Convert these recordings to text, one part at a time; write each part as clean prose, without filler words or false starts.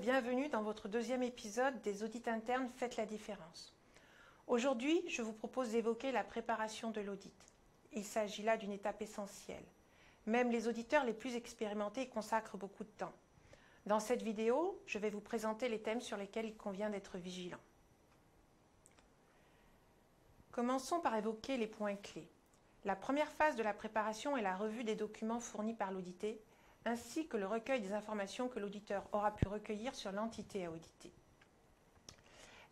bienvenue dans votre deuxième épisode des audits internes Faites la différence. Aujourd'hui, je vous propose d'évoquer la préparation de l'audit. Il s'agit là d'une étape essentielle. Même les auditeurs les plus expérimentés y consacrent beaucoup de temps. Dans cette vidéo, je vais vous présenter les thèmes sur lesquels il convient d'être vigilant. Commençons par évoquer les points clés. La première phase de la préparation est la revue des documents fournis par l'audité, ainsi que le recueil des informations que l'auditeur aura pu recueillir sur l'entité à auditer.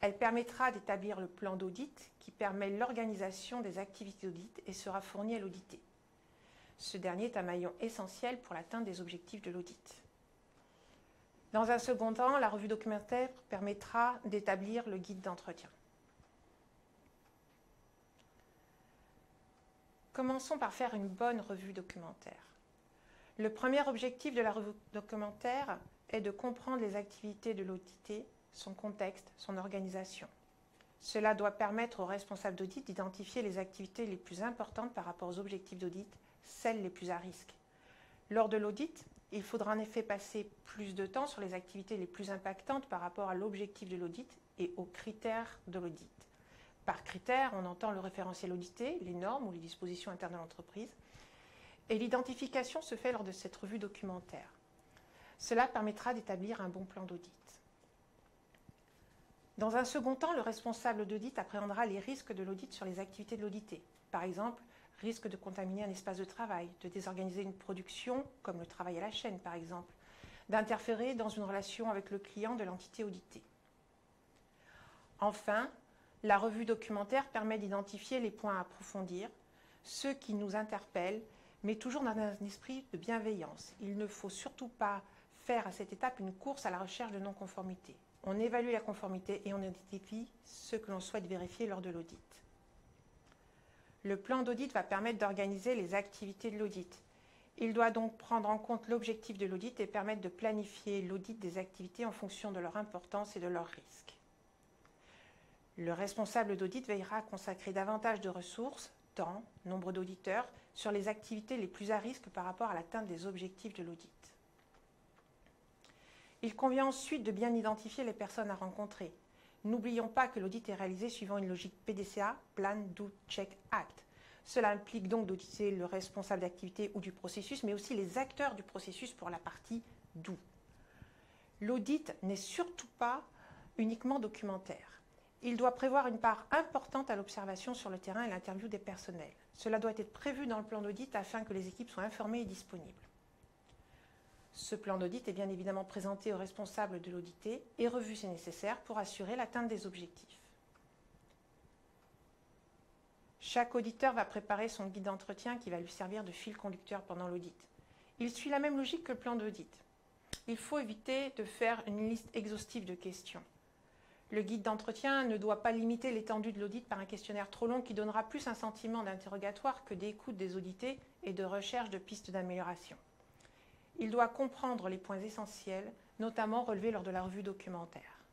Elle permettra d'établir le plan d'audit qui permet l'organisation des activités d'audit et sera fourni à l'audité. Ce dernier est un maillon essentiel pour l'atteinte des objectifs de l'audit. Dans un second temps, la revue documentaire permettra d'établir le guide d'entretien. Commençons par faire une bonne revue documentaire. Le premier objectif de la revue documentaire est de comprendre les activités de l'audité, son contexte, son organisation. Cela doit permettre aux responsables d'audit d'identifier les activités les plus importantes par rapport aux objectifs d'audit, celles les plus à risque. Lors de l'audit, il faudra en effet passer plus de temps sur les activités les plus impactantes par rapport à l'objectif de l'audit et aux critères de l'audit. Par critères, on entend le référentiel audité, les normes ou les dispositions internes de l'entreprise. Et l'identification se fait lors de cette revue documentaire. Cela permettra d'établir un bon plan d'audit. Dans un second temps, le responsable d'audit appréhendera les risques de l'audit sur les activités de l'audité. Par exemple, risque de contaminer un espace de travail, de désorganiser une production, comme le travail à la chaîne par exemple, d'interférer dans une relation avec le client de l'entité auditée. Enfin, la revue documentaire permet d'identifier les points à approfondir, ceux qui nous interpellent, mais toujours dans un esprit de bienveillance. Il ne faut surtout pas faire à cette étape une course à la recherche de non-conformité. On évalue la conformité et on identifie ce que l'on souhaite vérifier lors de l'audit. Le plan d'audit va permettre d'organiser les activités de l'audit. Il doit donc prendre en compte l'objectif de l'audit et permettre de planifier l'audit des activités en fonction de leur importance et de leurs risques. Le responsable d'audit veillera à consacrer davantage de ressources, temps, nombre d'auditeurs, sur les activités les plus à risque par rapport à l'atteinte des objectifs de l'audit. Il convient ensuite de bien identifier les personnes à rencontrer. N'oublions pas que l'audit est réalisé suivant une logique PDCA, Plan, Do, Check, Act. Cela implique donc d'auditer le responsable d'activité ou du processus, mais aussi les acteurs du processus pour la partie Do. L'audit n'est surtout pas uniquement documentaire. Il doit prévoir une part importante à l'observation sur le terrain et l'interview des personnels. Cela doit être prévu dans le plan d'audit afin que les équipes soient informées et disponibles. Ce plan d'audit est bien évidemment présenté aux responsables de l'audité et revu si nécessaire pour assurer l'atteinte des objectifs. Chaque auditeur va préparer son guide d'entretien qui va lui servir de fil conducteur pendant l'audit. Il suit la même logique que le plan d'audit. Il faut éviter de faire une liste exhaustive de questions. Le guide d'entretien ne doit pas limiter l'étendue de l'audit par un questionnaire trop long qui donnera plus un sentiment d'interrogatoire que d'écoute des audités et de recherche de pistes d'amélioration. Il doit comprendre les points essentiels, notamment relevés lors de la revue documentaire.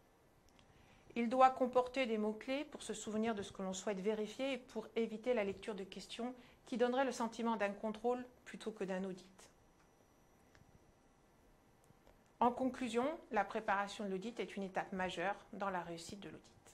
Il doit comporter des mots-clés pour se souvenir de ce que l'on souhaite vérifier et pour éviter la lecture de questions qui donneraient le sentiment d'un contrôle plutôt que d'un audit. En conclusion, la préparation de l'audit est une étape majeure dans la réussite de l'audit.